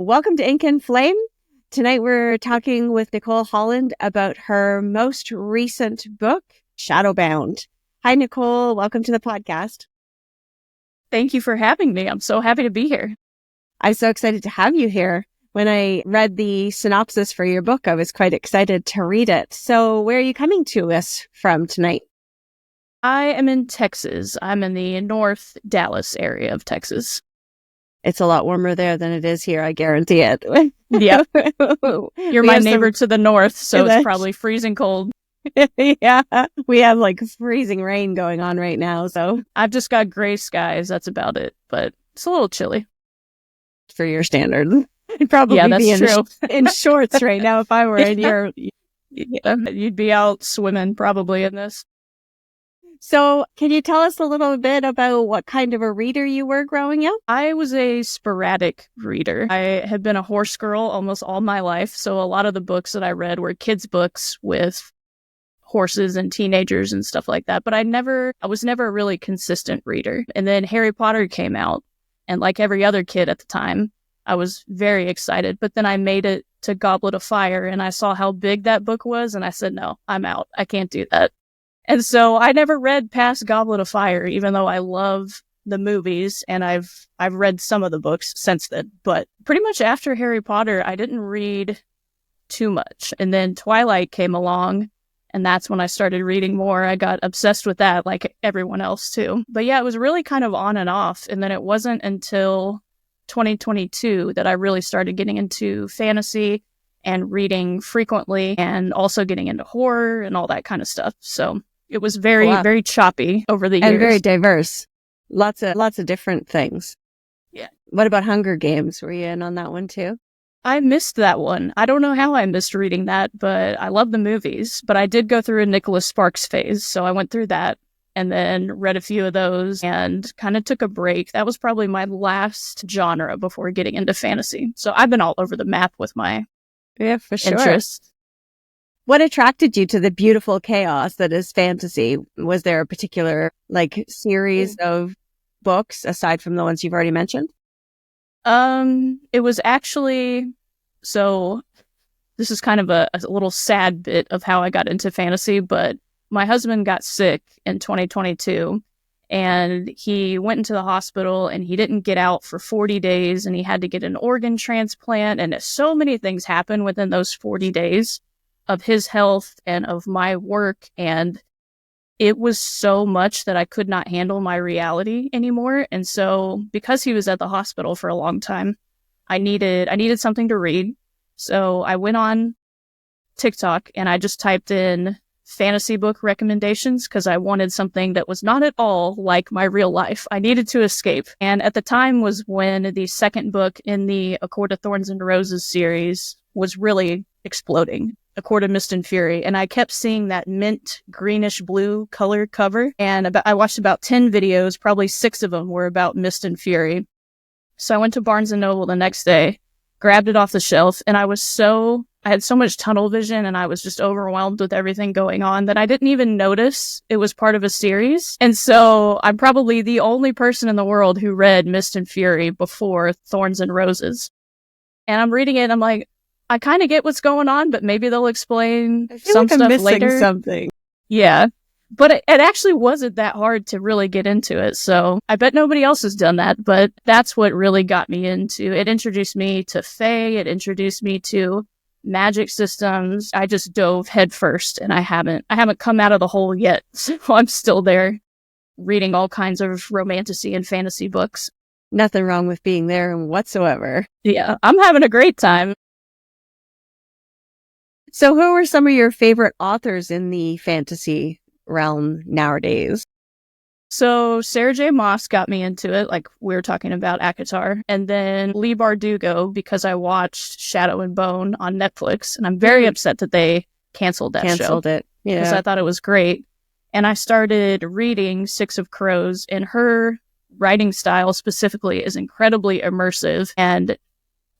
Welcome to Ink and Flame. Tonight we're talking with Nicole Holland about her most recent book, Shadowbound. Hi, Nicole. Welcome to the podcast. Thank you for having me. I'm so happy to be here. I'm so excited to have you here. When I read the synopsis for your book, I was quite excited to read it. So where are you coming to us from tonight? I am in Texas. I'm in the North Dallas area of Texas. It's a lot warmer there than it is here, I guarantee it. Yeah. You're my neighbor to the north, so it's probably freezing cold. Yeah, we have like freezing rain going on right now, so I've just got gray skies. That's about it, but it's a little chilly. For your standard. I'd probably be in shorts right now if I were in your... Yeah, you'd be out swimming probably in this. So can you tell us a little bit about what kind of a reader you were growing up? I was a sporadic reader. I had been a horse girl almost all my life, so a lot of the books that I read were kids' books with horses and teenagers and stuff like that, but I was never a really consistent reader. And then Harry Potter came out, and like every other kid at the time, I was very excited, but then I made it to Goblet of Fire, and I saw how big that book was, and I said, no, I'm out. I can't do that. And so I never read past Goblet of Fire, even though I love the movies, and I've read some of the books since then. But pretty much after Harry Potter, I didn't read too much. And then Twilight came along, and that's when I started reading more. I got obsessed with that, like everyone else too. But yeah, it was really kind of on and off. And then it wasn't until 2022 that I really started getting into fantasy and reading frequently, and also getting into horror and all that kind of stuff. So it was very choppy over the years. And very diverse. Lots of different things. Yeah. What about Hunger Games? Were you in on that one too? I missed that one. I don't know how I missed reading that, but I love the movies. But I did go through a Nicholas Sparks phase, so I went through that and then read a few of those and kind of took a break. That was probably my last genre before getting into fantasy. So I've been all over the map with my interest. What attracted you to the beautiful chaos that is fantasy? Was there a particular series of books aside from the ones you've already mentioned? It was actually, so this is kind of a little sad bit of how I got into fantasy, but my husband got sick in 2022 and he went into the hospital and he didn't get out for 40 days and he had to get an organ transplant, and so many things happened within those 40 days of his health and of my work, and it was so much that I could not handle my reality anymore. And so because he was at the hospital for a long time, I needed something to read. So I went on TikTok and I just typed in fantasy book recommendations because I wanted something that was not at all like my real life. I needed to escape. And at the time was when the second book in the A Court of Thorns and Roses series was really exploding. A Court of Mist and Fury, and I kept seeing that mint greenish blue color cover, and I watched about 10 videos, probably 6 of them were about Mist and Fury. So I went to Barnes & Noble the next day, grabbed it off the shelf, and I had so much tunnel vision and I was just overwhelmed with everything going on that I didn't even notice it was part of a series. And so I'm probably the only person in the world who read Mist and Fury before Thorns and Roses. And I'm reading it and I'm like, I kind of get what's going on, but maybe they'll explain some stuff later. Something. Yeah. But it actually wasn't that hard to really get into it. So I bet nobody else has done that, but that's what really got me into it. Introduced me to Fae. It introduced me to magic systems. I just dove headfirst, and I haven't come out of the hole yet. So I'm still there reading all kinds of romantasy and fantasy books. Nothing wrong with being there whatsoever. Yeah, I'm having a great time. So who are some of your favorite authors in the fantasy realm nowadays? So Sarah J. Maas got me into it, like we were talking about ACOTAR. And then Leigh Bardugo, because I watched Shadow and Bone on Netflix. And I'm very upset that they canceled that show. Canceled it, yeah. Because I thought it was great. And I started reading Six of Crows, and her writing style specifically is incredibly immersive. And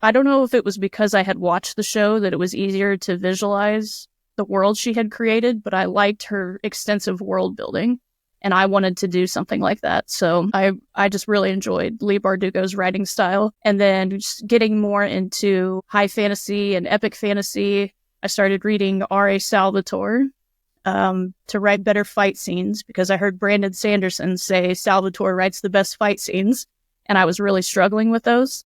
I don't know if it was because I had watched the show that it was easier to visualize the world she had created, but I liked her extensive world building. and I wanted to do something like that. So I just really enjoyed Leigh Bardugo's writing style. And then just getting more into high fantasy and epic fantasy, I started reading R.A. Salvatore to write better fight scenes, because I heard Brandon Sanderson say Salvatore writes the best fight scenes, and I was really struggling with those.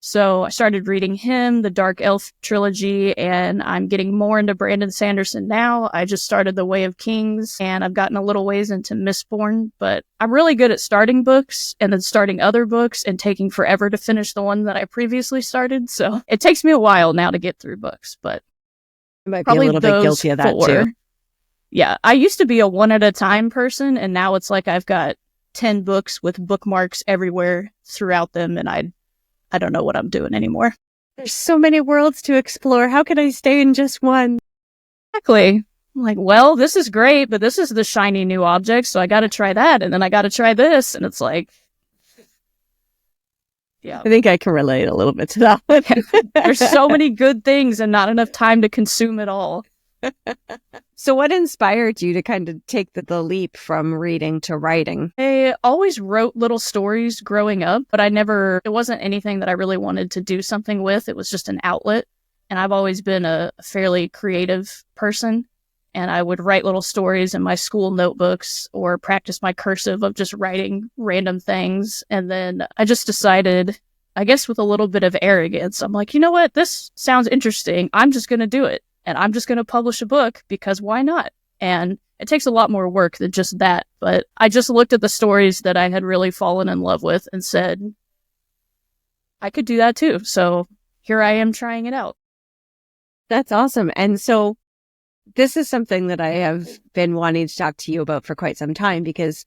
So I started reading him, the Dark Elf trilogy, and I'm getting more into Brandon Sanderson now. I just started The Way of Kings, and I've gotten a little ways into Mistborn, but I'm really good at starting books and then starting other books and taking forever to finish the one that I previously started. So it takes me a while now to get through books, but I might be a probably little bit guilty of that too. Yeah, I used to be a one at a time person, and now it's like I've got 10 books with bookmarks everywhere throughout them, and I don't know what I'm doing anymore. There's so many worlds to explore. How can I stay in just one? Exactly. I'm like, well, this is great, but this is the shiny new object, so I got to try that, and then I got to try this, and it's like, yeah. I think I can relate a little bit to that one. There's so many good things and not enough time to consume it all. So what inspired you to kind of take the leap from reading to writing? I always wrote little stories growing up, but it wasn't anything that I really wanted to do something with. It was just an outlet. And I've always been a fairly creative person. And I would write little stories in my school notebooks or practice my cursive of just writing random things. And then I just decided, I guess with a little bit of arrogance, I'm like, you know what? This sounds interesting. I'm just going to do it. And I'm just going to publish a book, because why not? And it takes a lot more work than just that. But I just looked at the stories that I had really fallen in love with and said, I could do that too. So here I am trying it out. That's awesome. And so this is something that I have been wanting to talk to you about for quite some time, because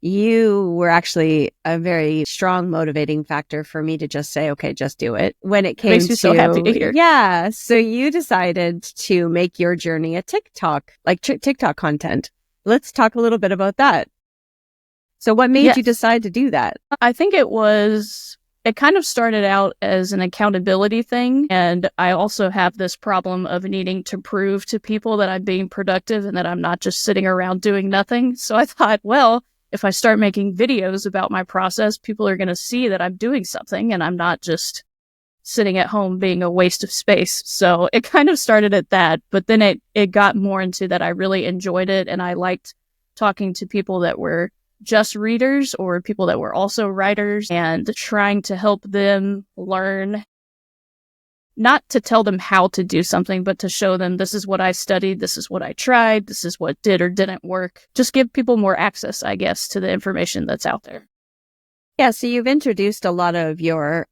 you were actually a very strong motivating factor for me to just say, okay, just do it. When it came Makes me so happy to hear. Yeah. So you decided to make your journey a TikTok, like TikTok content. Let's talk a little bit about that. So what made you decide to do that? I think it kind of started out as an accountability thing. And I also have this problem of needing to prove to people that I'm being productive and that I'm not just sitting around doing nothing. So I thought, well, if I start making videos about my process, people are going to see that I'm doing something and I'm not just sitting at home being a waste of space. So it kind of started at that, but then it got more into that I really enjoyed it, and I liked talking to people that were just readers or people that were also writers and trying to help them learn, not to tell them how to do something, but to show them this is what I studied, this is what I tried, this is what did or didn't work. Just give people more access, I guess, to the information that's out there. Yeah, so you've introduced a lot of your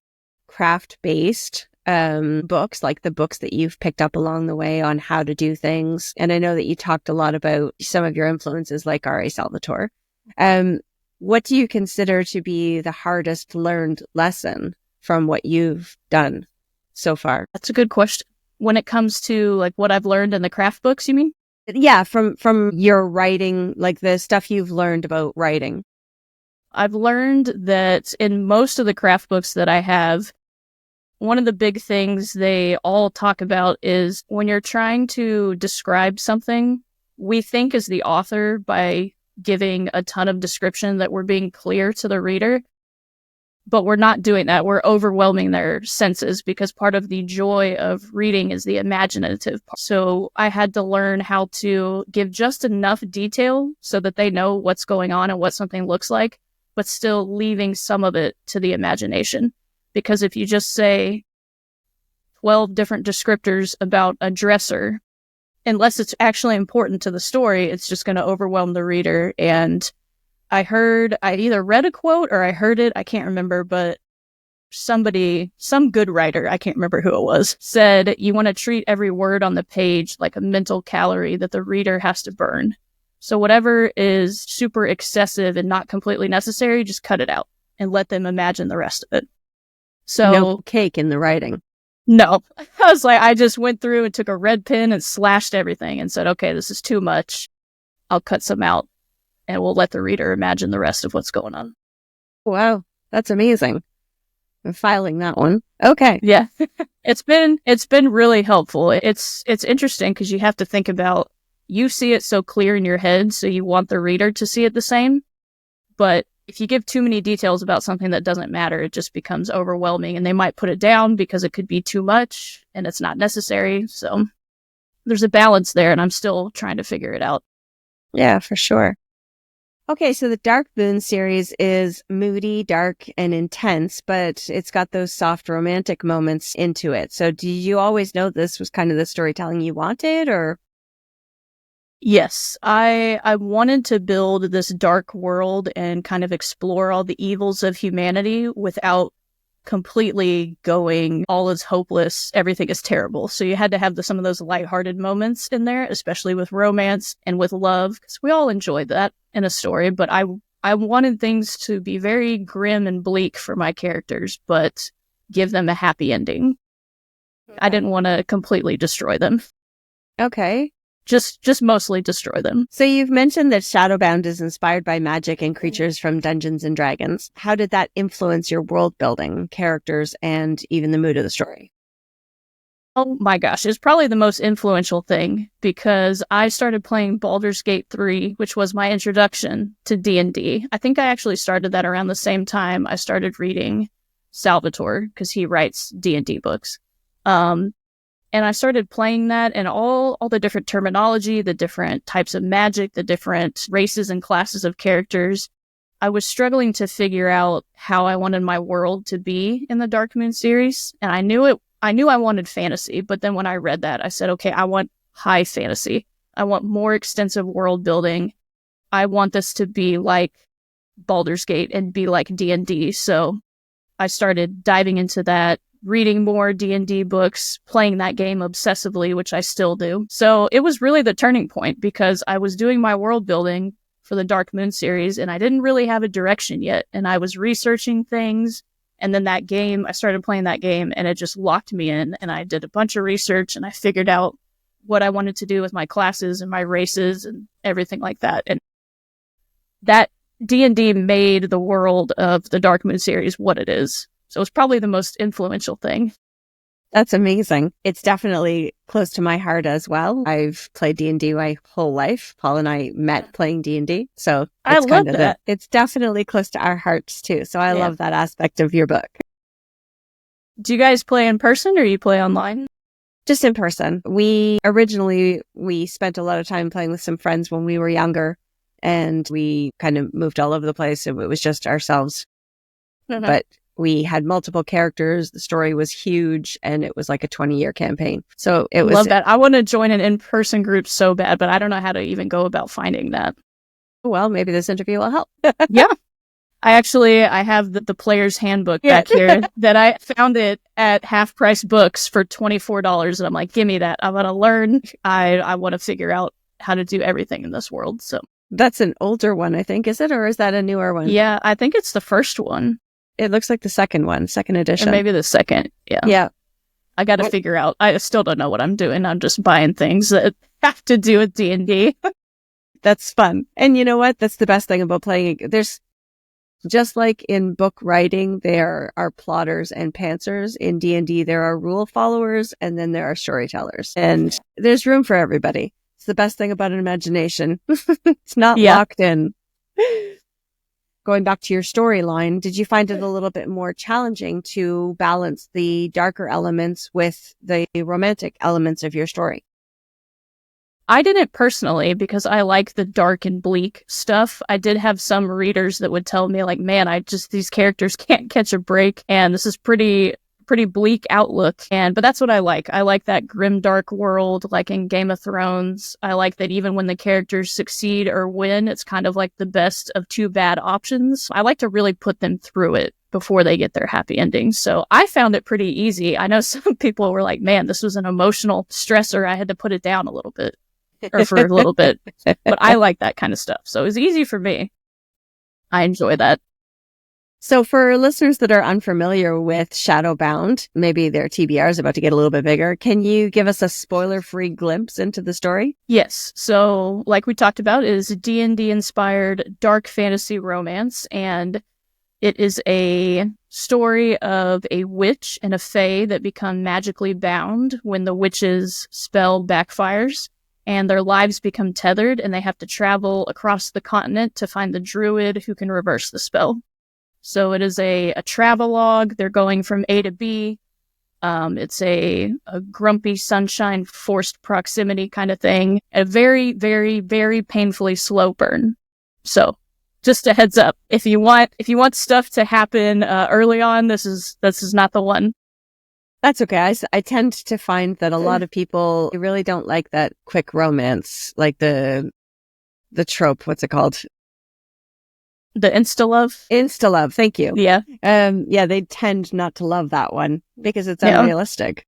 craft-based books, like the books that you've picked up along the way on how to do things. And I know that you talked a lot about some of your influences like R.A. Salvatore. What do you consider to be the hardest learned lesson from what you've done so far? That's a good question. When it comes to like what I've learned in the craft books, you mean? Yeah, from your writing, like the stuff you've learned about writing. I've learned that in most of the craft books that I have, one of the big things they all talk about is when you're trying to describe something, we think as the author by giving a ton of description that we're being clear to the reader. But we're not doing that. We're overwhelming their senses, because part of the joy of reading is the imaginative part. So I had to learn how to give just enough detail so that they know what's going on and what something looks like, but still leaving some of it to the imagination. Because if you just say 12 different descriptors about a dresser, unless it's actually important to the story, it's just going to overwhelm the reader. And I either read a quote or I heard it, I can't remember, but some good writer, I can't remember who it was, said you want to treat every word on the page like a mental calorie that the reader has to burn. So whatever is super excessive and not completely necessary, just cut it out and let them imagine the rest of it. So no cake in the writing. No. I was like, I just went through and took a red pen and slashed everything and said, okay, this is too much. I'll cut some out. And we'll let the reader imagine the rest of what's going on. Wow, that's amazing. I'm filing that one. Okay. Yeah. It's been really helpful. It's interesting because you have to think about you see it so clear in your head, so you want the reader to see it the same. But if you give too many details about something that doesn't matter, it just becomes overwhelming, and they might put it down because it could be too much and it's not necessary. So there's a balance there, and I'm still trying to figure it out. Yeah, for sure. Okay, so the Dark Moon series is moody, dark, and intense, but it's got those soft romantic moments into it. So did you always know this was kind of the storytelling you wanted, or? Yes, I wanted to build this dark world and kind of explore all the evils of humanity without completely going all is hopeless, everything is terrible. So you had to have some of those lighthearted moments in there, especially with romance and with love, because we all enjoy that in a story. But I wanted things to be very grim and bleak for my characters, but give them a happy ending. Okay. I didn't want to completely destroy them. Okay. Just mostly destroy them. So you've mentioned that Shadowbound is inspired by magic and creatures from Dungeons and Dragons. How did that influence your world building, characters, and even the mood of the story? Oh my gosh, it's probably the most influential thing, because I started playing Baldur's Gate 3, which was my introduction to D&D. I think I actually started that around the same time I started reading Salvatore, because he writes D&D books. And I started playing that, and all the different terminology, the different types of magic, the different races and classes of characters. I was struggling to figure out how I wanted my world to be in the Dark Moon series. And I knew I wanted fantasy, but then when I read that, I said, okay, I want high fantasy. I want more extensive world building. I want this to be like Baldur's Gate and be like D&D. So I started diving into that, reading more D&D books, playing that game obsessively, which I still do. So it was really the turning point, because I was doing my world building for the Dark Moon series and I didn't really have a direction yet. And I was researching things. And then I started playing that game and it just locked me in. And I did a bunch of research and I figured out what I wanted to do with my classes and my races and everything like that. And that D&D made the world of the Dark Moon series what it is. So it's probably the most influential thing. That's amazing. It's definitely close to my heart as well. I've played D&D my whole life. Paul and I met playing D&D. So I love that. It's definitely close to our hearts too. So I love that aspect of your book. Do you guys play in person or you play online? Just in person. We spent a lot of time playing with some friends when we were younger, and we kind of moved all over the place. And it was just ourselves. Mm-hmm. But we had multiple characters. The story was huge, and it was like a 20-year campaign. So it was. Love that. I want to join an in-person group so bad, but I don't know how to even go about finding that. Well, maybe this interview will help. Yeah. I have the player's handbook back here that I found it at Half Price Books for $24. And I'm like, give me that. I want to learn. I want to figure out how to do everything in this world. So that's an older one, I think. Is it? Or is that a newer one? Yeah, I think it's the first one. It looks like the second one, second edition. Or maybe the second. Yeah. Yeah. I got to figure out. I still don't know what I'm doing. I'm just buying things that have to do with D&D. That's fun. And you know what? That's the best thing about playing. There's, just like in book writing, there are plotters and pantsers. In D&D, there are rule followers, and then there are storytellers. And there's room for everybody. It's the best thing about an imagination. It's not locked in. Going back to your storyline, did you find it a little bit more challenging to balance the darker elements with the romantic elements of your story? I didn't personally, because I like the dark and bleak stuff. I did have some readers that would tell me, like, man, these characters can't catch a break, and this is pretty bleak outlook. But that's what I like. I like that grim, dark world, like in Game of Thrones. I like that even when the characters succeed or win, it's kind of like the best of two bad options. I like to really put them through it before they get their happy ending. So I found it pretty easy. I know some people were like, man, this was an emotional stressor. I had to put it down a little bit. Or for a little bit. But I like that kind of stuff. So it was easy for me. I enjoy that. So for listeners that are unfamiliar with Shadowbound, maybe their TBR is about to get a little bit bigger, can you give us a spoiler-free glimpse into the story? Yes. So like we talked about, it is a D&D inspired dark fantasy romance, and it is a story of a witch and a fae that become magically bound when the witch's spell backfires. and their lives become tethered, and they have to travel across the continent to find the druid who can reverse the spell. So it is a travelogue. They're going from A to B. It's a grumpy sunshine, forced proximity kind of thing. A very, very, very painfully slow burn. So just a heads up. If you want stuff to happen early on, this is not the one. That's okay. I tend to find that a lot of people really don't like that quick romance, like the trope. What's it called? The insta-love? Insta-love, thank you. Yeah. Yeah, they tend not to love that one because it's unrealistic.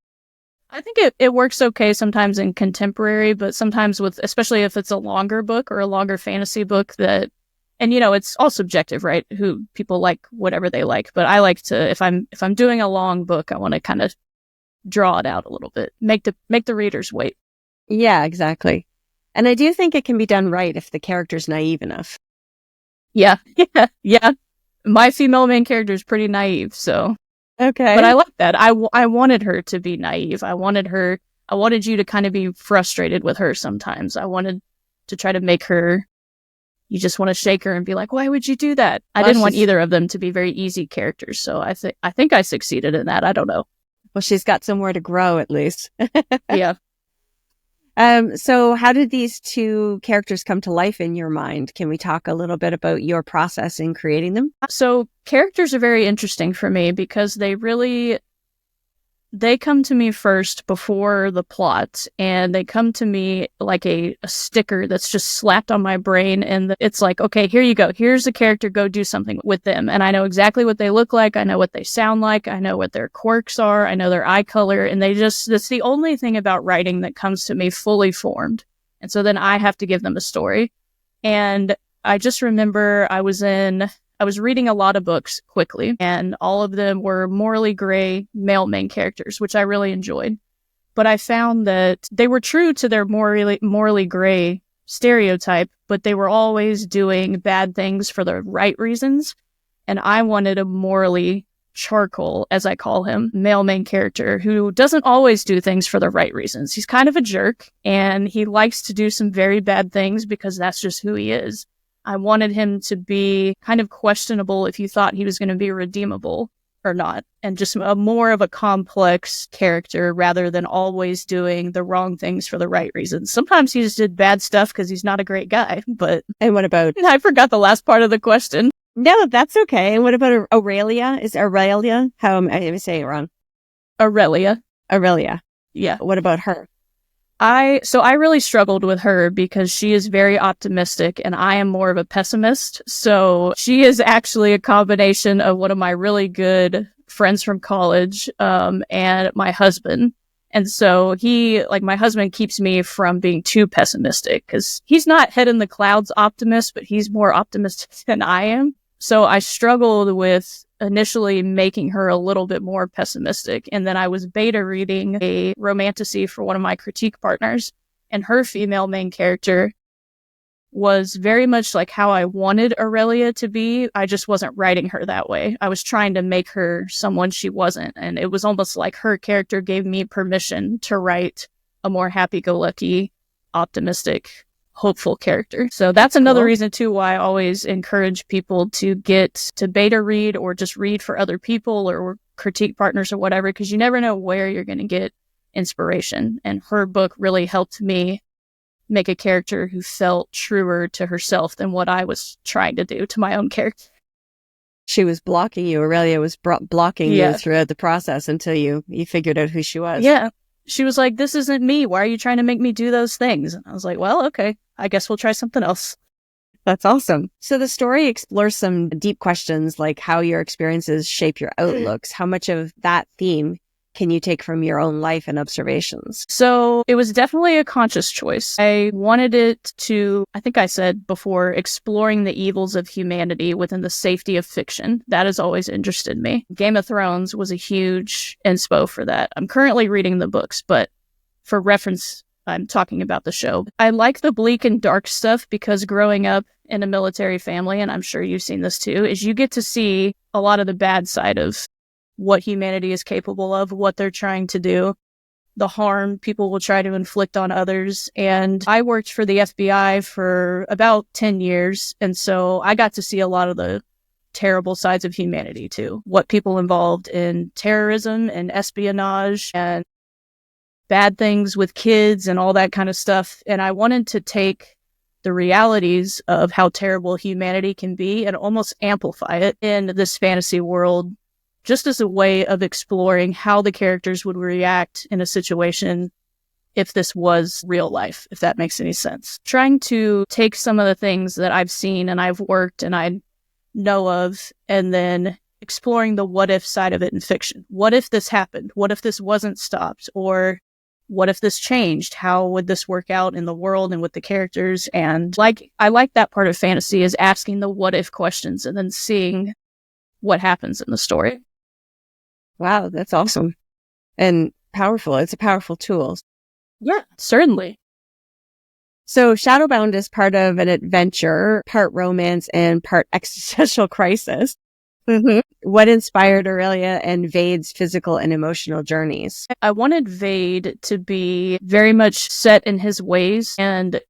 I think it works okay sometimes in contemporary, but sometimes especially if it's a longer book or a longer fantasy book and it's all subjective, right? Who people like, whatever they like. But I like to, if I'm doing a long book, I want to kind of draw it out a little bit, make the readers wait. Yeah, exactly. And I do think it can be done right if the character's naive enough. Yeah. My female main character is pretty naive, so. Okay. But I like that. I wanted her to be naive. I wanted you to kind of be frustrated with her sometimes. I wanted to try to make her, you just want to shake her and be like, why would you do that? I didn't want either of them to be very easy characters, so I think I succeeded in that. I don't know. Well, she's got somewhere to grow at least. Yeah. So how did these two characters come to life in your mind? Can we talk a little bit about your process in creating them? So characters are very interesting for me because they come to me first before the plot, and they come to me like a sticker that's just slapped on my brain, and it's like, okay, here you go. Here's a character, go do something with them. And I know exactly what they look like. I know what they sound like. I know what their quirks are. I know their eye color. And that's the only thing about writing that comes to me fully formed. And so then I have to give them a story. And I just remember I was reading a lot of books quickly, and all of them were morally gray male main characters, which I really enjoyed. But I found that they were true to their morally gray stereotype, but they were always doing bad things for the right reasons. And I wanted a morally charcoal, as I call him, male main character who doesn't always do things for the right reasons. He's kind of a jerk, and he likes to do some very bad things because that's just who he is. I wanted him to be kind of questionable if you thought he was going to be redeemable or not, and just more of a complex character rather than always doing the wrong things for the right reasons. Sometimes he just did bad stuff because he's not a great guy, but... And what about... I forgot the last part of the question. No, that's okay. And what about Aurelia? Is Aurelia? How am I say it wrong? Aurelia. Yeah. What about her? I really struggled with her because she is very optimistic and I am more of a pessimist. So she is actually a combination of one of my really good friends from college, and my husband. And so my husband keeps me from being too pessimistic because he's not head in the clouds optimist, but he's more optimistic than I am. So I struggled with initially making her a little bit more pessimistic. And then I was beta reading a romantasy for one of my critique partners, and her female main character was very much like how I wanted Aurelia to be. I just wasn't writing her that way. I was trying to make her someone she wasn't. And it was almost like her character gave me permission to write a more happy-go-lucky, optimistic, hopeful character. So that's another reason too why I always encourage people to get to beta read or just read for other people or critique partners or whatever, because you never know where you're going to get inspiration. And her book really helped me make a character who felt truer to herself than what I was trying to do to my own character. She was blocking you. Aurelia was blocking you throughout the process until you figured out who she was. Yeah. She was like, this isn't me. Why are you trying to make me do those things? And I was like, well, okay, I guess we'll try something else. That's awesome. So the story explores some deep questions like how your experiences shape your outlooks. How much of that theme can you take from your own life and observations? So it was definitely a conscious choice. I wanted it to, I think I said before, exploring the evils of humanity within the safety of fiction. That has always interested me. Game of Thrones was a huge inspo for that. I'm currently reading the books, but for reference, I'm talking about the show. I like the bleak and dark stuff because growing up in a military family, and I'm sure you've seen this too, is you get to see a lot of the bad side of what humanity is capable of, what they're trying to do. the harm people will try to inflict on others. And I worked for the FBI for about 10 years. And so I got to see a lot of the terrible sides of humanity too. What people involved in terrorism and espionage and bad things with kids and all that kind of stuff. And I wanted to take the realities of how terrible humanity can be and almost amplify it in this fantasy world, just as a way of exploring how the characters would react in a situation if this was real life, if that makes any sense. Trying to take some of the things that I've seen and I've worked and I know of, and then exploring the what if side of it in fiction. What if this happened? What if this wasn't stopped? Or what if this changed? How would this work out in the world and with the characters? And I like that part of fantasy, is asking the what if questions and then seeing what happens in the story. Wow, that's awesome. And powerful. It's a powerful tool. Yeah, certainly. So Shadowbound is part of an adventure, part romance and part existential crisis. Mm-hmm. What inspired Aurelia and Vade's physical and emotional journeys? I wanted Vade to be very much set in his ways, and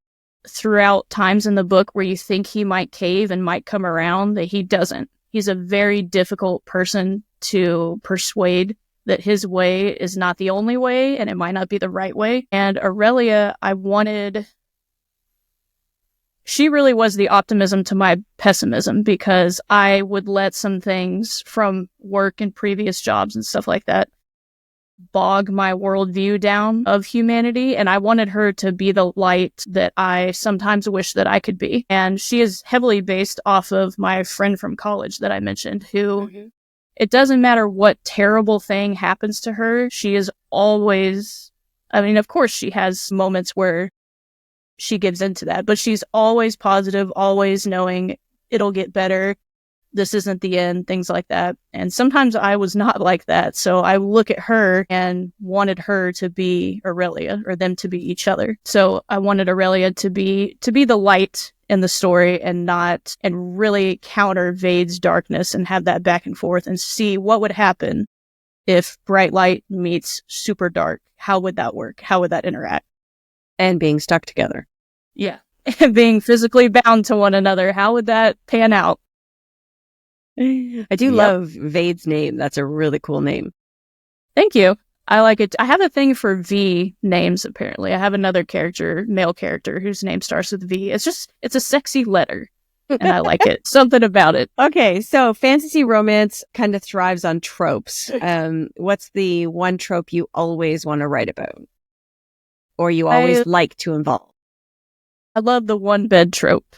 throughout times in the book where you think he might cave and might come around, that he doesn't. He's a very difficult person to persuade that his way is not the only way and it might not be the right way. And Aurelia, she really was the optimism to my pessimism, because I would let some things from work and previous jobs and stuff like that bog my worldview down of humanity. And I wanted her to be the light that I sometimes wish that I could be. And she is heavily based off of my friend from college that I mentioned, who it doesn't matter what terrible thing happens to her. She is always, I mean, of course she has moments where she gives into that, but she's always positive, always knowing it'll get better. This isn't the end, things like that. And sometimes I was not like that. So I look at her and wanted her to be Aurelia, or them to be each other. So I wanted Aurelia to be the light in the story and really counter Vade's darkness and have that back and forth and see what would happen if bright light meets super dark. How would that work? How would that interact? And being stuck together. Yeah. And being physically bound to one another. How would that pan out? I do love Vade's name. That's a really cool name. Thank you. I like it. I have a thing for V names, apparently. I have another male character, whose name starts with V. It's a sexy letter. And I like it. Something about it. Okay, so fantasy romance kind of thrives on tropes. What's the one trope you always want to write about? Or you always like to involve? I love the one bed trope.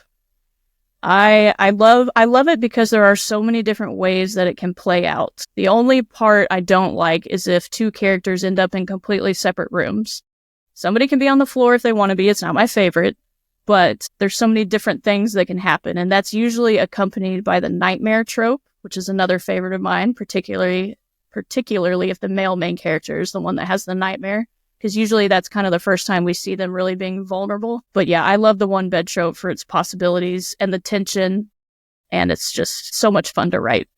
I love it because there are so many different ways that it can play out. The only part I don't like is if two characters end up in completely separate rooms. Somebody can be on the floor if they want to be. It's not my favorite, but there's so many different things that can happen. And that's usually accompanied by the nightmare trope, which is another favorite of mine, particularly if the male main character is the one that has the nightmare. Because usually that's kind of the first time we see them really being vulnerable. But yeah, I love the one bed trope for its possibilities and the tension. And it's just so much fun to write.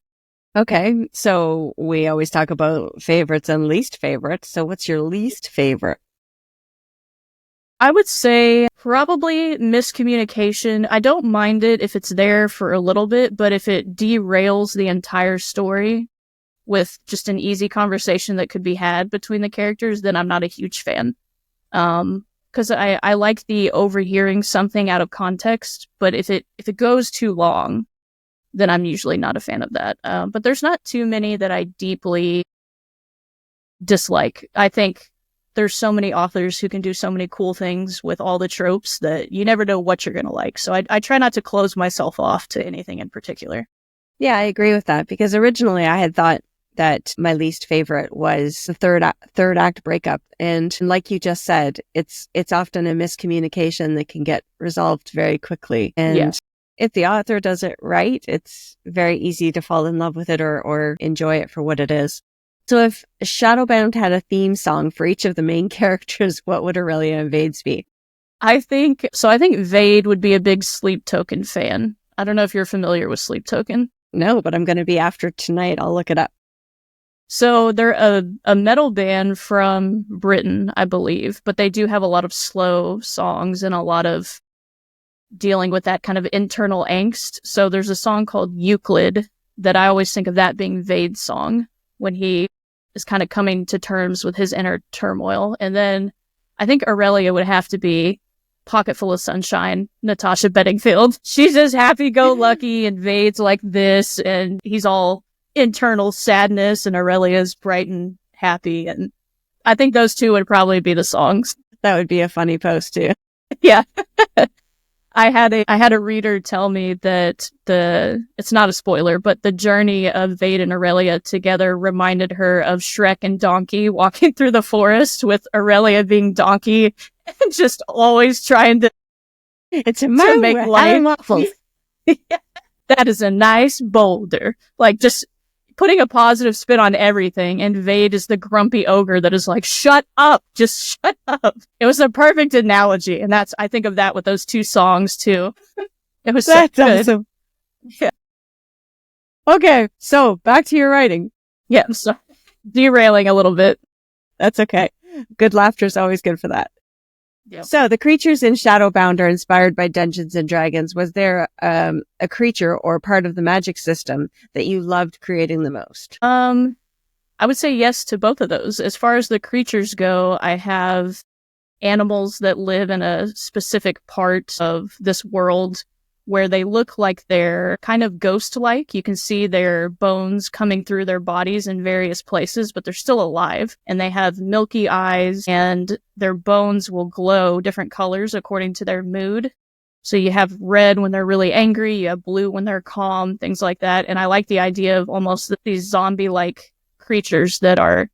Okay, so we always talk about favorites and least favorites. So what's your least favorite? I would say probably miscommunication. I don't mind it if it's there for a little bit, but if it derails the entire story with just an easy conversation that could be had between the characters, then I'm not a huge fan. Because I like the overhearing something out of context, but if it goes too long, then I'm usually not a fan of that. But there's not too many that I deeply dislike. I think there's so many authors who can do so many cool things with all the tropes that you never know what you're going to like. So I try not to close myself off to anything in particular. Yeah, I agree with that, because originally I had thought that my least favorite was the third act breakup. And like you just said, it's often a miscommunication that can get resolved very quickly. And if the author does it right, it's very easy to fall in love with it or enjoy it for what it is. So if Shadowbound had a theme song for each of the main characters, what would Aurelia and Vade's be? I think Vade would be a big Sleep Token fan. I don't know if you're familiar with Sleep Token. No, but I'm going to be after tonight. I'll look it up. So they're a metal band from Britain, I believe, but they do have a lot of slow songs and a lot of dealing with that kind of internal angst. So there's a song called Euclid that I always think of that being Vade's song when he is kind of coming to terms with his inner turmoil. And then I think Aurelia would have to be Pocket Full of Sunshine, Natasha Bedingfield. She's just happy-go-lucky, and Vade's like this, and he's all internal sadness, and Aurelia's bright and happy. And I think those two would probably be the songs. That would be a funny post too. Yeah. I had a reader tell me that it's not a spoiler, but the journey of Vade and Aurelia together reminded her of Shrek and Donkey walking through the forest, with Aurelia being Donkey and just always trying to make life waffles. Yeah. That is a nice boulder. Like, just putting a positive spin on everything, and Vade is the grumpy ogre that is like, shut up, just shut up. It was a perfect analogy, and I think of that with those two songs too. It was so good. Awesome. Yeah. Okay, so back to your writing. Yeah, so derailing a little bit. That's okay. Good laughter is always good for that. Yep. So the creatures in Shadowbound are inspired by Dungeons and Dragons. Was there a creature or part of the magic system that you loved creating the most? I would say yes to both of those. As far as the creatures go, I have animals that live in a specific part of this world where they look like they're kind of ghost-like. You can see their bones coming through their bodies in various places, but they're still alive. And they have milky eyes, and their bones will glow different colors according to their mood. So you have red when they're really angry, you have blue when they're calm, things like that. And I like the idea of almost these zombie-like creatures that are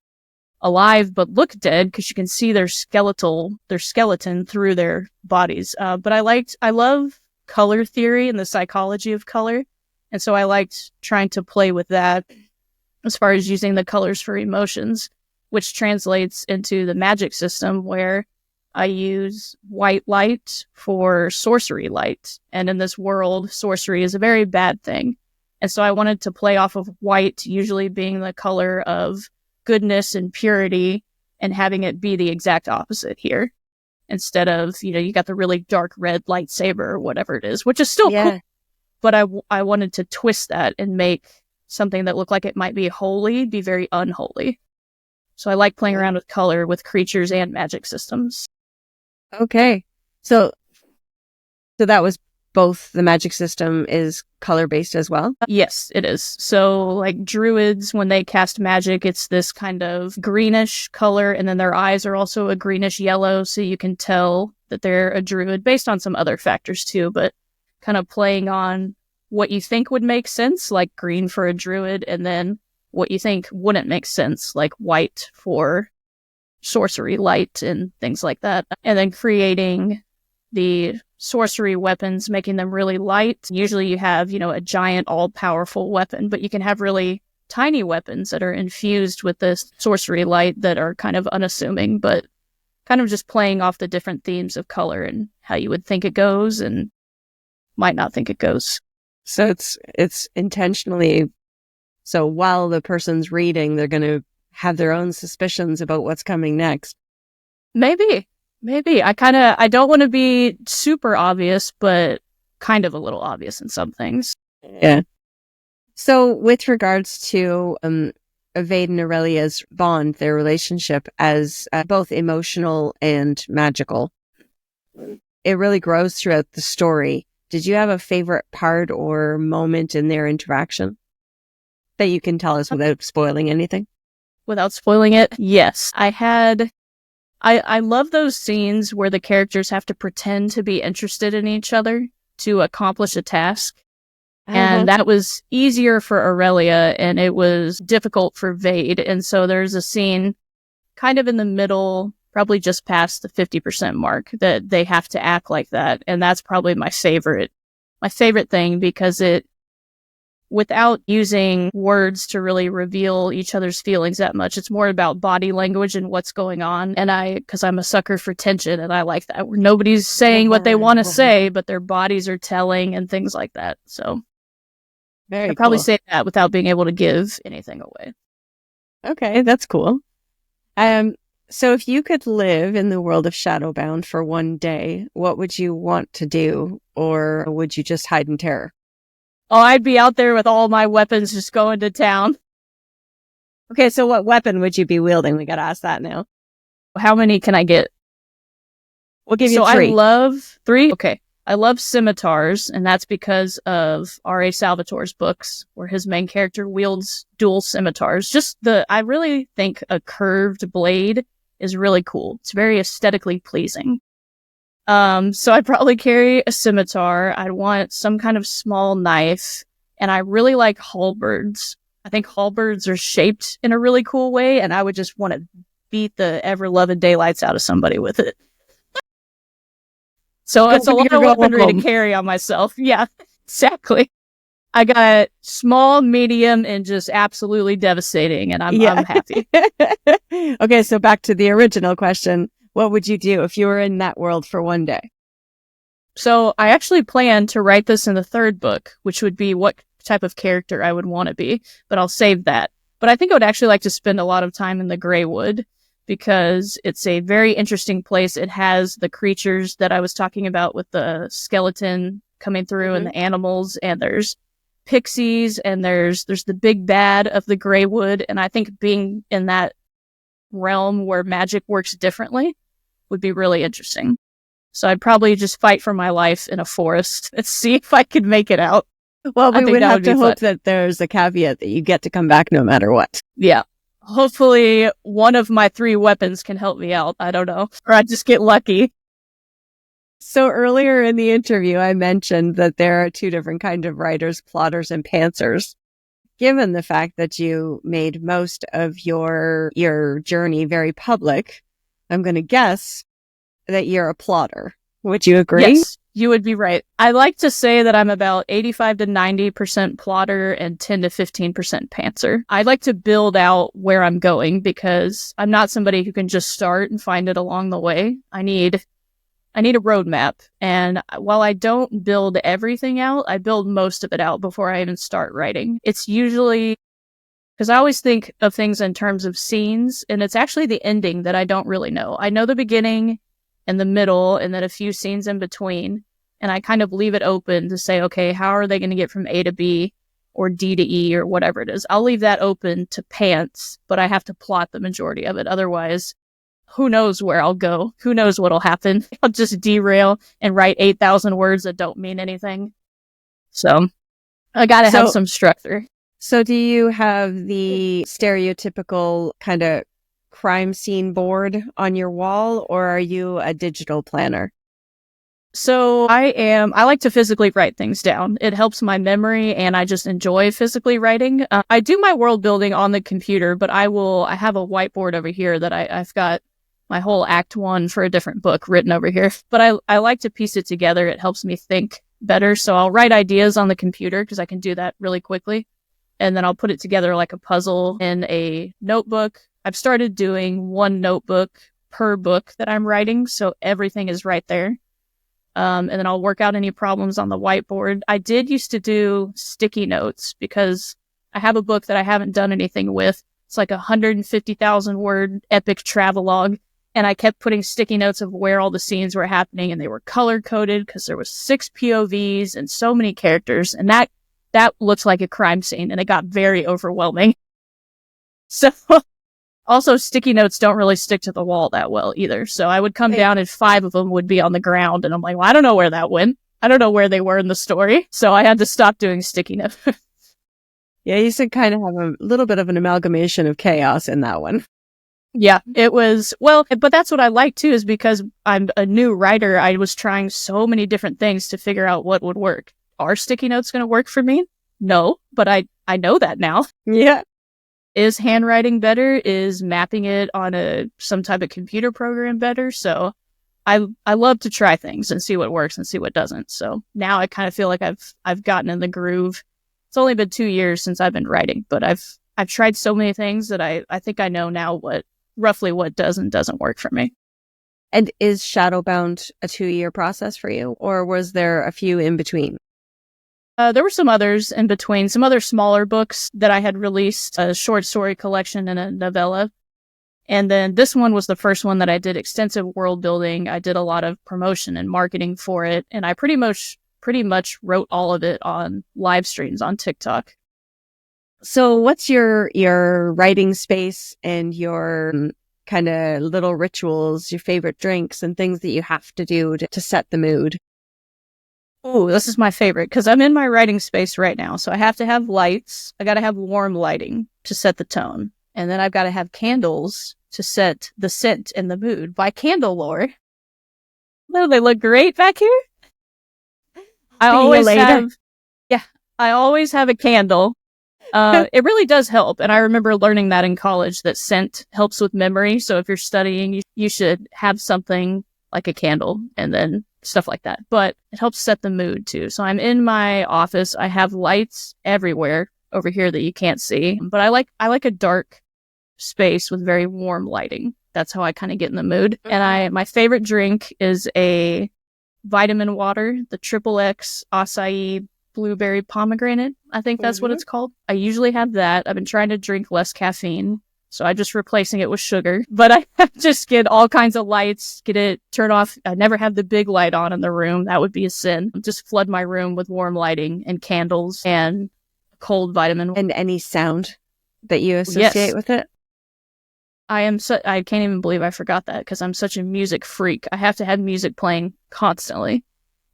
alive but look dead, because you can see their skeleton through their bodies. But I love color theory and the psychology of color. And so I liked trying to play with that as far as using the colors for emotions, which translates into the magic system, where I use white light for sorcery light. And in this world, sorcery is a very bad thing. And so I wanted to play off of white, usually being the color of goodness and purity, and having it be the exact opposite here. Instead of, you got the really dark red lightsaber or whatever it is, which is still cool. But I wanted to twist that and make something that looked like it might be holy be very unholy. So I like playing around with color with creatures and magic systems. Okay. So that was both. The magic system is color-based as well? Yes, it is. So like druids, when they cast magic, it's this kind of greenish color, and then their eyes are also a greenish yellow, so you can tell that they're a druid based on some other factors too, but kind of playing on what you think would make sense, like green for a druid, and then what you think wouldn't make sense, like white for sorcery light and things like that. And then creating the sorcery weapons, making them really light. Usually you have, a giant all-powerful weapon, but you can have really tiny weapons that are infused with this sorcery light that are kind of unassuming, but kind of just playing off the different themes of color and how you would think it goes and might not think it goes. So it's intentionally, so while the person's reading, they're going to have their own suspicions about what's coming next. Maybe. I don't want to be super obvious, but kind of a little obvious in some things. Yeah. So with regards to Vade and Aurelia's bond, their relationship as both emotional and magical, it really grows throughout the story. Did you have a favorite part or moment in their interaction that you can tell us without spoiling anything? Without spoiling it? Yes. I love those scenes where the characters have to pretend to be interested in each other to accomplish a task. And that was easier for Aurelia, and it was difficult for Vade. And so there's a scene kind of in the middle, probably just past the 50% mark, that they have to act like that. And that's probably my favorite thing, because without using words to really reveal each other's feelings that much, it's more about body language and what's going on. And because I'm a sucker for tension, and I like that, where nobody's saying what they want to say, but their bodies are telling and things like that. So I'd probably say that without being able to give anything away. Okay, that's cool. So if you could live in the world of Shadowbound for one day, what would you want to do? Or would you just hide in terror? Oh, I'd be out there with all my weapons just going to town. Okay, so what weapon would you be wielding? We gotta ask that now. How many can I get? We'll give you So I three. love three. Okay. I love scimitars, and that's because of R.A. Salvatore's books, where his main character wields dual scimitars. I really think a curved blade is really cool. It's very aesthetically pleasing. So I'd probably carry a scimitar. I'd want some kind of small knife, and I really like halberds. I think halberds are shaped in a really cool way, and I would just want to beat the ever-loving daylights out of somebody with it. So it's a lot of weaponry to carry on myself. Yeah, exactly. I got small, medium, and just absolutely devastating, and I'm happy. Okay, so back to the original question. What would you do if you were in that world for one day? So I actually plan to write this in the third book, which would be what type of character I would want to be, but I'll save that. But I think I would actually like to spend a lot of time in the Greywood, because it's a very interesting place. It has the creatures that I was talking about with the skeleton coming through and the animals, and there's pixies, and there's the big bad of the Greywood. And I think being in that realm where magic works differently would be really interesting. So I'd probably just fight for my life in a forest and see if I could make it out. Well, we would have to hope that there's a caveat that you get to come back no matter what. Yeah. Hopefully one of my three weapons can help me out. I don't know. Or I just get lucky. So earlier in the interview, I mentioned that there are two different kinds of writers, plotters and pantsers. Given the fact that you made most of your journey very public, I'm going to guess that you're a plotter. Would you agree? Yes, you would be right. I like to say that I'm about 85 to 90% plotter and 10 to 15% pantser. I like to build out where I'm going, because I'm not somebody who can just start and find it along the way. I need a roadmap. And while I don't build everything out, I build most of it out before I even start writing. It's usually because I always think of things in terms of scenes, and it's actually the ending that I don't really know. I know the beginning and the middle, and then a few scenes in between. And I kind of leave it open to say, okay, how are they going to get from A to B or D to E or whatever it is? I'll leave that open to pants, but I have to plot the majority of it. Otherwise, who knows where I'll go? Who knows what'll happen? I'll just derail and write 8,000 words that don't mean anything. So I got to have some structure. So do you have the stereotypical kind of crime scene board on your wall, or are you a digital planner? So I like to physically write things down. It helps my memory, and I just enjoy physically writing. I do my world building on the computer, but I have a whiteboard over here that I've got my whole act 1 for a different book written over here. But I like to piece it together. It helps me think better. So I'll write ideas on the computer because I can do that really quickly. And then I'll put it together like a puzzle in a notebook. I've started doing one notebook per book that I'm writing, so everything is right there. And then I'll work out any problems on the whiteboard. I did used to do sticky notes because I have a book that I haven't done anything with. It's like a 150,000 word epic travelogue. And I kept putting sticky notes of where all the scenes were happening, and they were color coded because there was 6 POVs and so many characters. And that looked like a crime scene, and it got very overwhelming. So also, sticky notes don't really stick to the wall that well either. So I would come down and 5 of them would be on the ground. And I'm like, well, I don't know where that went. I don't know where they were in the story. So I had to stop doing sticky notes. Yeah, you should kind of have a little bit of an amalgamation of chaos in that one. Yeah, it was, well, but that's what I like too, is because I'm a new writer. I was trying so many different things to figure out what would work. Are sticky notes going to work for me? No, but I know that now. Yeah. Is handwriting better? Is mapping it on some type of computer program better? So I love to try things and see what works and see what doesn't. So now I kind of feel like I've gotten in the groove. It's only been 2 years since I've been writing, but I've tried so many things that I think I know now roughly what does and doesn't work for me. And is Shadowbound a 2-year process for you, or was there a few in between? There were some others in between, some other smaller books that I had released, a short story collection and a novella. And then this one was the first one that I did extensive world building. I did a lot of promotion and marketing for it. And I pretty much wrote all of it on live streams on TikTok. So what's your writing space and your kind of little rituals, your favorite drinks and things that you have to do to set the mood? Oh, this is my favorite because I'm in my writing space right now. So I have to have lights. I got to have warm lighting to set the tone. And then I've got to have candles to set the scent and the mood by candle lore. Oh, they look great back here. I always have a candle. It really does help. And I remember learning that in college, that scent helps with memory. So if you're studying, you should have something like a candle and then stuff like that. But it helps set the mood too. So I'm in my office. I have lights everywhere over here that you can't see. But I like a dark space with very warm lighting. That's how I kind of get in the mood. Mm-hmm. And my favorite drink is a vitamin water, the XXX acai blueberry pomegranate. I think that's what it's called. I usually have that. I've been trying to drink less caffeine, so I'm just replacing it with sugar. But I just get all kinds of lights, get it turned off. I never have the big light on in the room. That would be a sin. Just flood my room with warm lighting and candles and cold vitamin. And any sound that you associate with it? I can't even believe I forgot that because I'm such a music freak. I have to have music playing constantly.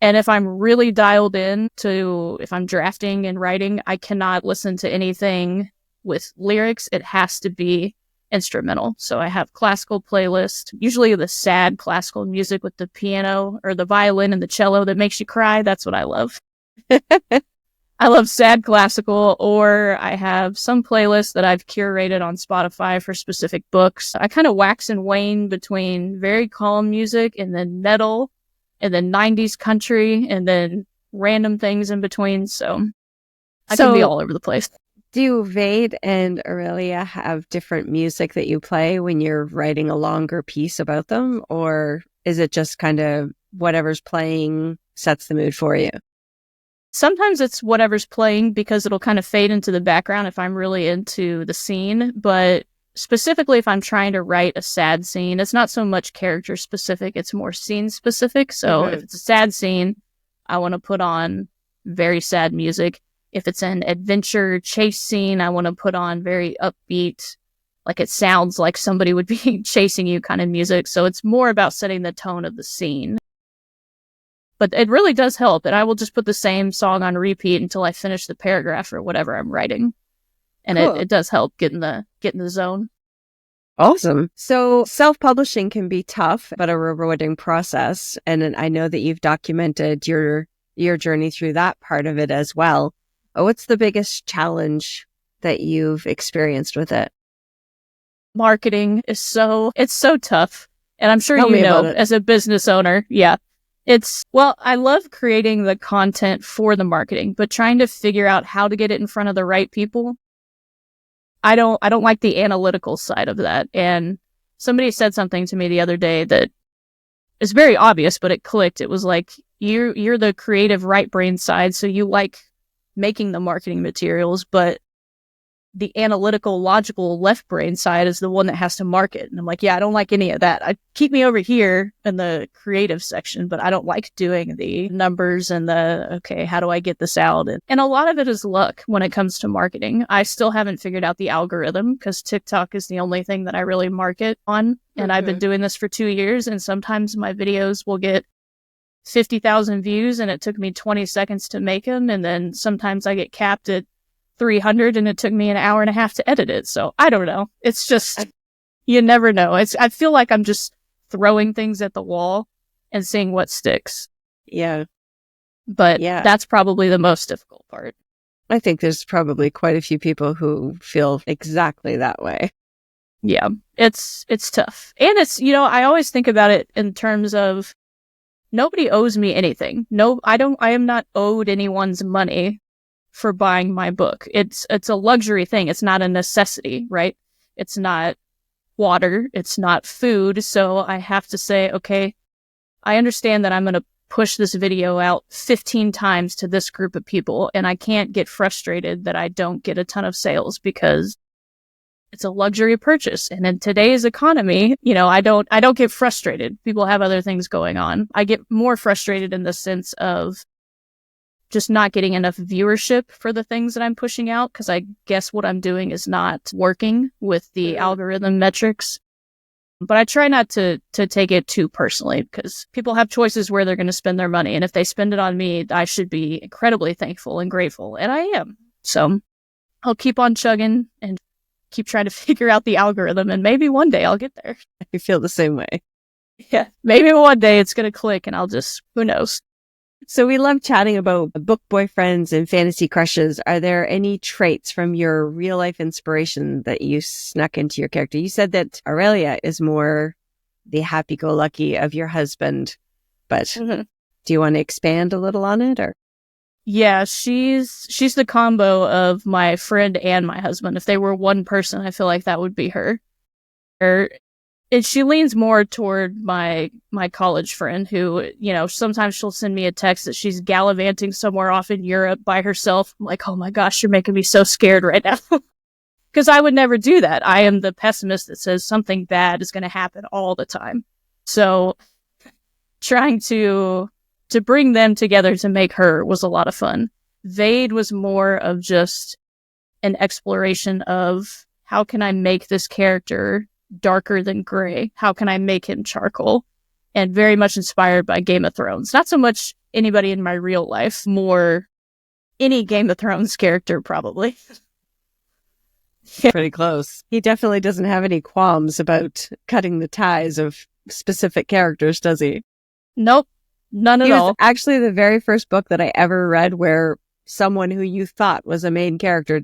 And if I'm really dialed in to, if I'm drafting and writing, I cannot listen to anything with lyrics. It has to be instrumental. So I have classical playlist, usually the sad classical music with the piano or the violin and the cello that makes you cry. That's what I love. I love sad classical, or I have some playlists that I've curated on Spotify for specific books. I kind of wax and wane between very calm music and then metal and then 90s country and then random things in between. So I can be all over the place. Do Vade and Aurelia have different music that you play when you're writing a longer piece about them? Or is it just kind of whatever's playing sets the mood for you? Sometimes it's whatever's playing because it'll kind of fade into the background if I'm really into the scene. But specifically, if I'm trying to write a sad scene, it's not so much character specific, it's more scene specific. So if it's a sad scene, I want to put on very sad music. If it's an adventure chase scene, I want to put on very upbeat, like it sounds like somebody would be chasing you kind of music. So it's more about setting the tone of the scene. But it really does help. And I will just put the same song on repeat until I finish the paragraph or whatever I'm writing. And cool. it does help get in the zone. Awesome. So self-publishing can be tough, but a rewarding process. And I know that you've documented your journey through that part of it as well. What's the biggest challenge that you've experienced with it? Marketing is so tough. And I'm sure you know, as a business owner, yeah. I love creating the content for the marketing, but trying to figure out how to get it in front of the right people. I don't like the analytical side of that. And somebody said something to me the other day that is very obvious, but it clicked. It was like, you're the creative right brain side, so you like making the marketing materials, but the analytical, logical left brain side is the one that has to market. And I'm like, yeah, I don't like any of that. Keep me over here in the creative section, but I don't like doing the numbers and okay, how do I get this out? And a lot of it is luck when it comes to marketing. I still haven't figured out the algorithm because TikTok is the only thing that I really market on. And I've been doing this for 2 years. And sometimes my videos will get 50,000 views and it took me 20 seconds to make them. And then sometimes I get capped at 300 and it took me an hour and a half to edit it. So I don't know. It's just, you never know. I feel like I'm just throwing things at the wall and seeing what sticks. Yeah. But that's probably the most difficult part. I think there's probably quite a few people who feel exactly that way. Yeah, it's tough. And it's, I always think about it in terms of nobody owes me anything. No, I am not owed anyone's money for buying my book. It's a luxury thing. It's not a necessity, right? It's not water. It's not food. So I have to say, okay, I understand that I'm going to push this video out 15 times to this group of people, and I can't get frustrated that I don't get a ton of sales because it's a luxury purchase. And in today's economy, I don't get frustrated. People have other things going on. I get more frustrated in the sense of just not getting enough viewership for the things that I'm pushing out, because I guess what I'm doing is not working with the algorithm metrics. But I try not to take it too personally, because people have choices where they're going to spend their money. And if they spend it on me, I should be incredibly thankful and grateful. And I am. So I'll keep on chugging and keep trying to figure out the algorithm, and maybe one day I'll get there. I feel the same way. Yeah, maybe one day it's going to click and who knows. So we love chatting about book boyfriends and fantasy crushes. Are there any traits from your real life inspiration that you snuck into your character? You said that Aurelia is more the happy-go-lucky of your husband, but do you want to expand a little on it? Or yeah, she's the combo of my friend and my husband. If they were one person, I feel like that would be her. And she leans more toward my college friend who, sometimes she'll send me a text that she's gallivanting somewhere off in Europe by herself. I'm like, oh my gosh, you're making me so scared right now. Because I would never do that. I am the pessimist that says something bad is going to happen all the time. So trying to bring them together to make her was a lot of fun. Vade was more of just an exploration of how can I make this character darker than gray? How can I make him charcoal? And very much inspired by Game of Thrones. Not so much anybody in my real life, more any Game of Thrones character probably. Pretty close. He definitely doesn't have any qualms about cutting the ties of specific characters, does he? Nope. None at all. Actually, the very first book that I ever read where someone who you thought was a main character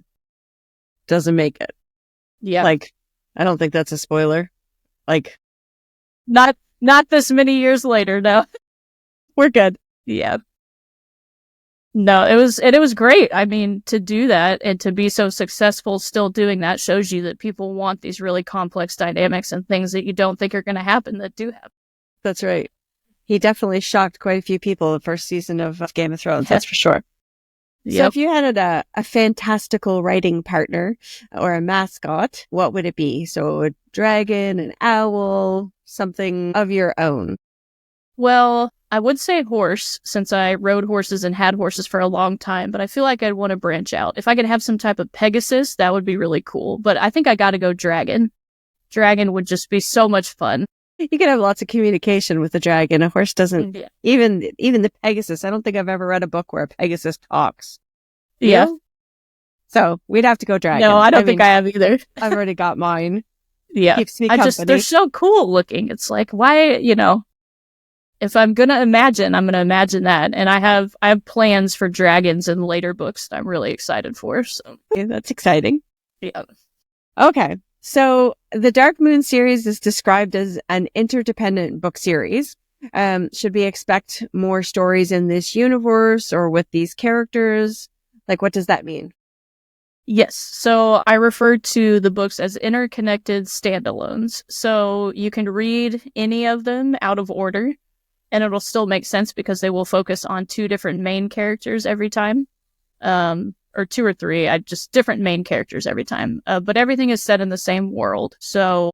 doesn't make it. Yeah. Like, I don't think that's a spoiler. Like, not this many years later, no. We're good. Yeah. No, it was great. I mean, to do that and to be so successful still doing that shows you that people want these really complex dynamics and things that you don't think are going to happen that do happen. That's right. He definitely shocked quite a few people the first season of Game of Thrones, that's for sure. Yep. So if you had a fantastical writing partner or a mascot, what would it be? So a dragon, an owl, something of your own? Well, I would say horse, since I rode horses and had horses for a long time, but I feel like I'd want to branch out. If I could have some type of Pegasus, that would be really cool. But I think I got to go dragon. Dragon would just be so much fun. You can have lots of communication with the dragon. A horse doesn't. Yeah. Even the Pegasus. I don't think I've ever read a book where a Pegasus talks. Yeah. You know? So we'd have to go dragon. No, I don't think I have either. I've already got mine. Yeah. Keeps me company. They're so cool looking. It's like, why, if I'm going to imagine, I'm going to imagine that. And I have plans for dragons in later books that I'm really excited for. So yeah, that's exciting. Yeah. Okay. So the Dark Moon series is described as an interdependent book series. Should we expect more stories in this universe or with these characters? Like, what does that mean? Yes. So I refer to the books as interconnected standalones. So you can read any of them out of order, and it'll still make sense because they will focus on two different main characters every time. Or two or three, just different main characters every time. But everything is set in the same world. So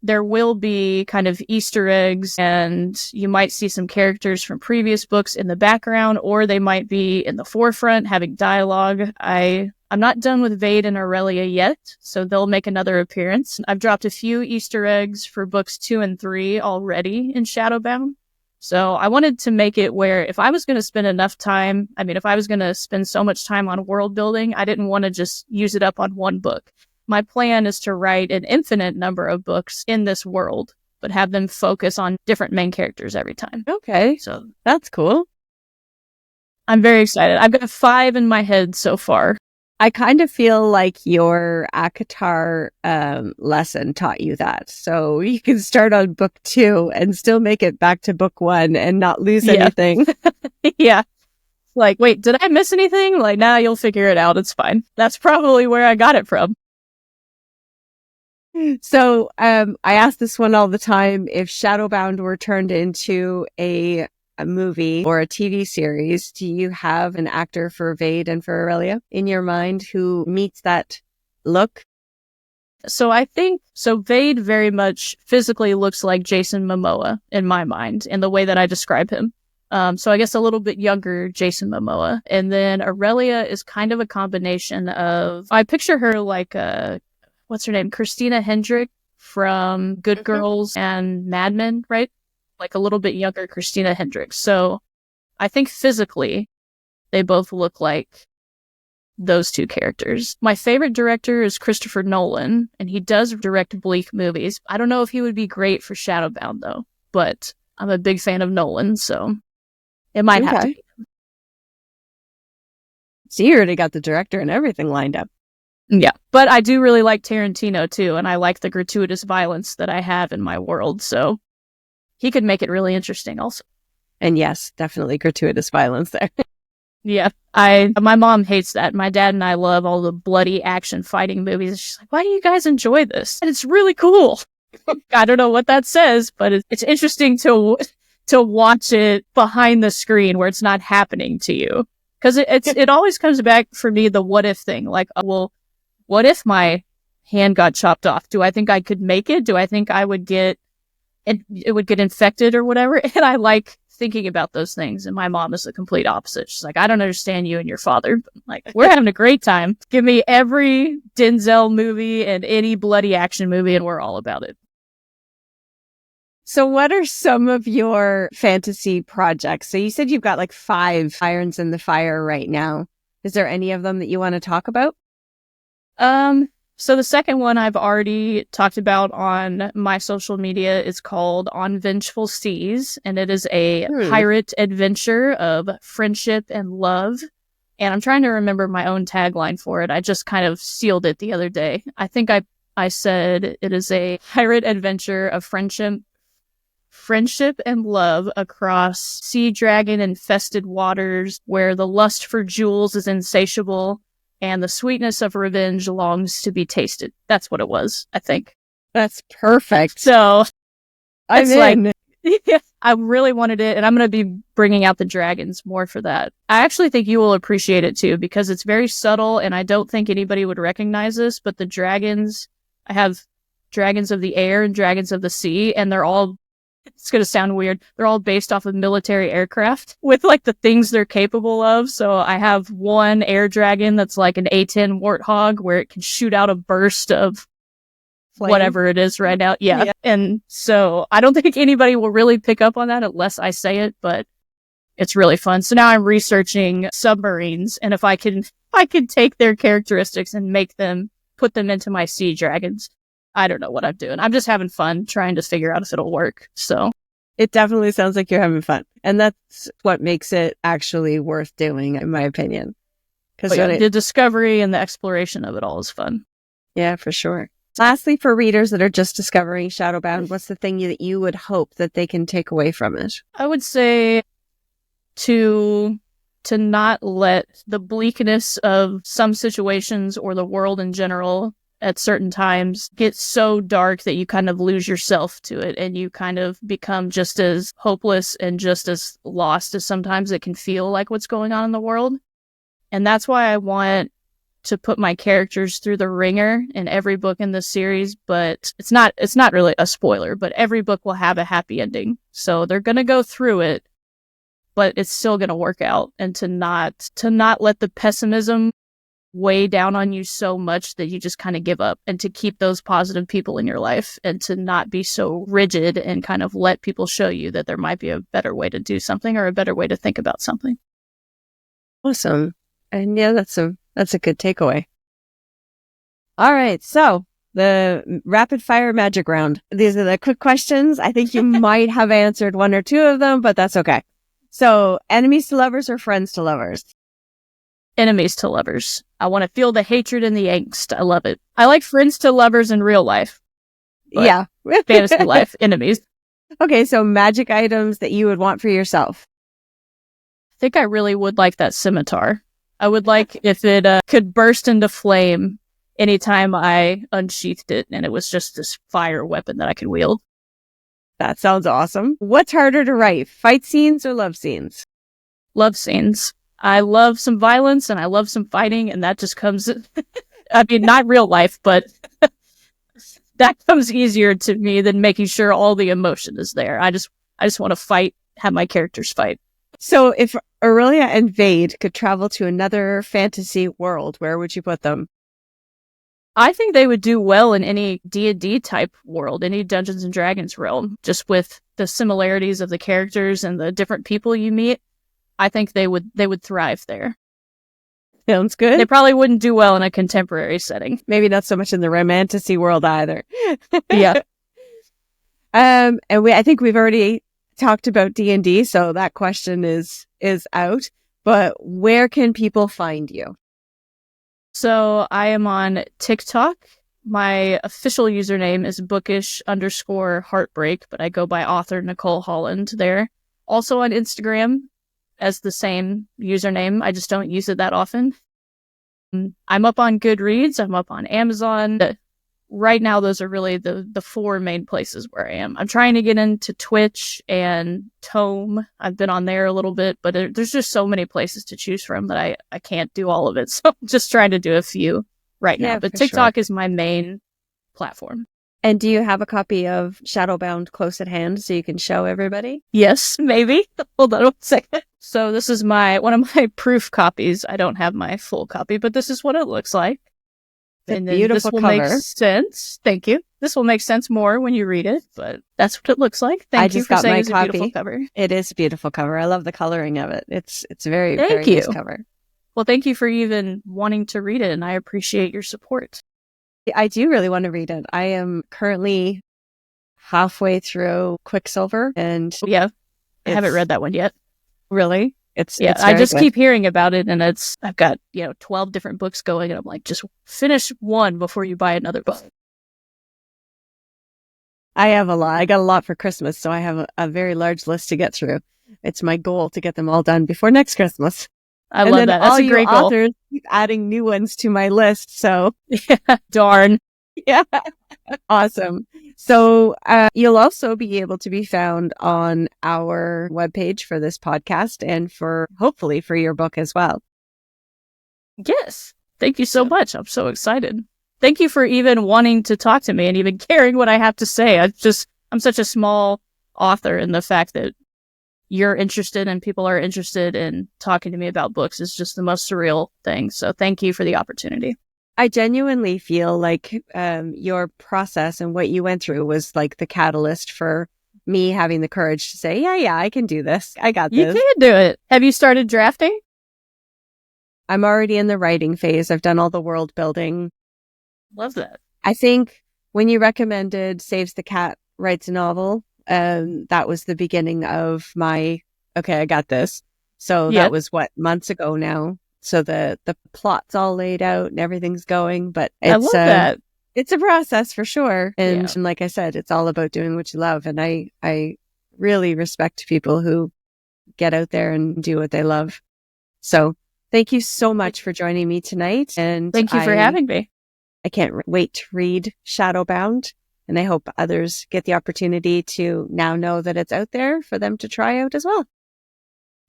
there will be kind of Easter eggs, and you might see some characters from previous books in the background, or they might be in the forefront having dialogue. I'm not done with Vade and Aurelia yet, so they'll make another appearance. I've dropped a few Easter eggs for books 2 and 3 already in Shadowbound. So I wanted to make it where if I was going to spend enough time, if I was going to spend so much time on world building, I didn't want to just use it up on one book. My plan is to write an infinite number of books in this world, but have them focus on different main characters every time. Okay. So that's cool. I'm very excited. I've got 5 in my head so far. I kind of feel like your ACOTAR lesson taught you that. So you can start on book 2 and still make it back to book 1 and not lose anything. Yeah. Like, wait, did I miss anything? Like, nah, you'll figure it out. It's fine. That's probably where I got it from. So I ask this one all the time. If Shadowbound were turned into a a movie or a TV series, do you have an actor for Vade and for Aurelia in your mind who meets that look? So I think, Vade very much physically looks like Jason Momoa in my mind, in the way that I describe him. So I guess a little bit younger Jason Momoa. And then Aurelia is kind of a combination of, I picture her like, what's her name? Christina Hendrick from Good Girls and Mad Men, right? Like a little bit younger Christina Hendrick. So I think physically they both look like those two characters. My favorite director is Christopher Nolan, and he does direct bleak movies. I don't know if he would be great for Shadowbound, though, but I'm a big fan of Nolan, so it might have to be. So you already got the director and everything lined up. Yeah, but I do really like Tarantino, too, and I like the gratuitous violence that I have in my world, so he could make it really interesting also. And yes, definitely gratuitous violence there. Yeah, my mom hates that. My dad and I love all the bloody action fighting movies. She's like, why do you guys enjoy this? And it's really cool. I don't know what that says, but it's interesting to watch it behind the screen where it's not happening to you. Because it always comes back for me, the what if thing. Like, well, what if my hand got chopped off? Do I think I could make it? Do I think I would it would get infected or whatever? And I like thinking about those things, and my mom is the complete opposite. She's like, I don't understand you and your father, but like, we're having a great time. Give me every Denzel movie and any bloody action movie, and we're all about it. So what are some of your fantasy projects? So you said you've got like 5 irons in the fire right now. Is there any of them that you want to talk about? So the second one I've already talked about on my social media is called On Vengeful Seas, and it is a pirate adventure of friendship and love. And I'm trying to remember my own tagline for it. I just kind of sealed it the other day. I think I said it is a pirate adventure of friendship and love across sea dragon infested waters where the lust for jewels is insatiable and the sweetness of revenge longs to be tasted. That's what it was, I think. That's perfect. So I'm in. Yeah, I really wanted it, and I'm going to be bringing out the dragons more for that. I actually think you will appreciate it too, because it's very subtle, and I don't think anybody would recognize this, but the dragons, I have dragons of the air and dragons of the sea, and they're all, it's going to sound weird, they're all based off of military aircraft with like the things they're capable of. So I have one air dragon that's like an A-10 Warthog where it can shoot out a burst of flame, whatever it is right now. Yeah. And so I don't think anybody will really pick up on that unless I say it, but it's really fun. So now I'm researching submarines, and if I can take their characteristics and put them into my sea dragons. I don't know what I'm doing. I'm just having fun trying to figure out if it'll work. So it definitely sounds like you're having fun. And that's what makes it actually worth doing, in my opinion. Because the discovery and the exploration of it all is fun. Yeah, for sure. Lastly, for readers that are just discovering Shadowbound, what's the thing that you would hope that they can take away from it? I would say to not let the bleakness of some situations or the world in general at certain times get so dark that you kind of lose yourself to it, and you kind of become just as hopeless and just as lost as sometimes it can feel like what's going on in the world. And that's why I want to put my characters through the ringer in every book in this series, but it's not really a spoiler, but every book will have a happy ending. So they're going to go through it, but it's still going to work out, and to not let the pessimism weigh down on you so much that you just kind of give up, and to keep those positive people in your life, and to not be so rigid and kind of let people show you that there might be a better way to do something or a better way to think about something. Awesome. And yeah, that's a good takeaway. All right. So the rapid fire magic round. These are the quick questions. I think you might have answered 1 or 2 of them, but that's okay. So enemies to lovers or friends to lovers? Enemies to lovers. I want to feel the hatred and the angst. I love it. I like friends to lovers in real life. Yeah. Fantasy life, enemies. Okay, so magic items that you would want for yourself. I think I really would like that scimitar. I would like if it could burst into flame anytime I unsheathed it, and it was just this fire weapon that I could wield. That sounds awesome. What's harder to write, fight scenes or love scenes? Love scenes. I love some violence and I love some fighting, and that just comes, I mean, not real life, but that comes easier to me than making sure all the emotion is there. I just want to fight, have my characters fight. So if Aurelia and Vade could travel to another fantasy world, where would you put them? I think they would do well in any D&D type world, any Dungeons and Dragons realm, just with the similarities of the characters and the different people you meet. I think they would thrive there. Sounds good. They probably wouldn't do well in a contemporary setting. Maybe not so much in the romantasy world either. Yeah. And I think we've already talked about D&D, so that question is out. But where can people find you? So I am on TikTok. My official username is bookish_heartbreak, but I go by author Nicole Holland there. Also on Instagram as the same username. I just don't use it that often. I'm up on Goodreads. I'm up on Amazon. Right now, those are really the four main places where I am. I'm trying to get into Twitch and Tome. I've been on there a little bit, but there's just so many places to choose from that I can't do all of it. So I'm just trying to do a few right now. But TikTok is my main platform. And do you have a copy of Shadowbound close at hand so you can show everybody? Yes, maybe. Hold on 1 second. So this is one of my proof copies. I don't have my full copy, but this is what it looks like. And beautiful this will cover. Make sense. Thank you. This will make sense more when you read it, but that's what it looks like. Thank you for saying it's a beautiful cover. It is a beautiful cover. I love the coloring of it. It's very Thank very you. nice cover. Well, thank you for even wanting to read it, and I appreciate your support. I do really want to read it. I am currently halfway through Quicksilver, and yeah, I haven't read that one yet. Really? I just keep hearing about it, and I've got 12 different books going, and I'm like, just finish one before you buy another book. I have a lot. I got a lot for Christmas, so I have a very large list to get through. It's my goal to get them all done before next Christmas. I love that. That's a great goal. Authors keep adding new ones to my list, so darn. Yeah. Awesome. So you'll also be able to be found on our webpage for this podcast and hopefully for your book as well. Yes. Thank you so much. I'm so excited. Thank you for even wanting to talk to me and even caring what I have to say. I'm such a small author, and the fact that you're interested and people are interested in talking to me about books is just the most surreal thing. So thank you for the opportunity. I genuinely feel like your process and what you went through was like the catalyst for me having the courage to say, yeah, I can do this. I got this. You can do it. Have you started drafting? I'm already in the writing phase. I've done all the world building. Love that. I think when you recommended Saves the Cat Writes a Novel, that was the beginning of my, okay, I got this. So that was months ago now. So the plot's all laid out and everything's going, but I love that. It's a process for sure. And like I said, it's all about doing what you love. And I really respect people who get out there and do what they love. So thank you so much for joining me tonight. And thank you for having me. I can't wait to read Shadowbound. And I hope others get the opportunity to now know that it's out there for them to try out as well.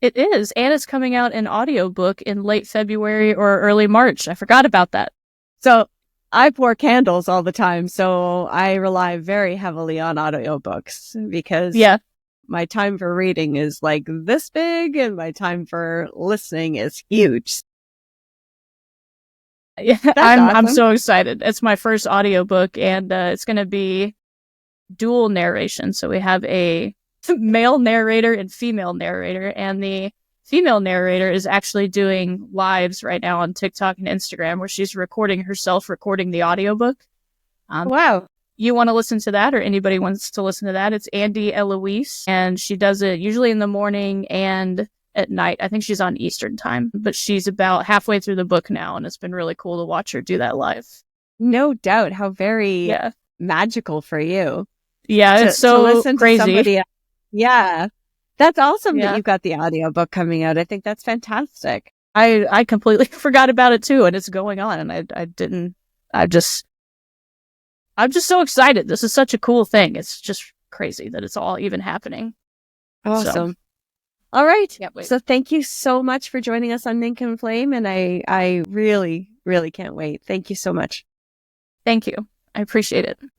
It is. And it's coming out in audiobook in late February or early March. I forgot about that. So I pour candles all the time. So I rely very heavily on audiobooks because my time for reading is like this big and my time for listening is huge. Yeah, I'm so excited. It's my first audiobook, and it's going to be dual narration. So we have a male narrator and female narrator, and the female narrator is actually doing lives right now on TikTok and Instagram where she's recording herself recording the audiobook. Wow. You want to listen to that, or anybody wants to listen to that, it's Andy Eloise, and she does it usually in the morning and at night. I think she's on Eastern time, but she's about halfway through the book now, and it's been really cool to watch her do that live. No doubt. How very magical for you. Yeah, it's so listen crazy. To somebody. Yeah. That's awesome that you've got the audiobook coming out. I think that's fantastic. I completely forgot about it too, and it's going on, and I'm just so excited. This is such a cool thing. It's just crazy that it's all even happening. Awesome. All right. Yep, So thank you so much for joining us on Nink and Flame. And I really, really can't wait. Thank you so much. Thank you. I appreciate it.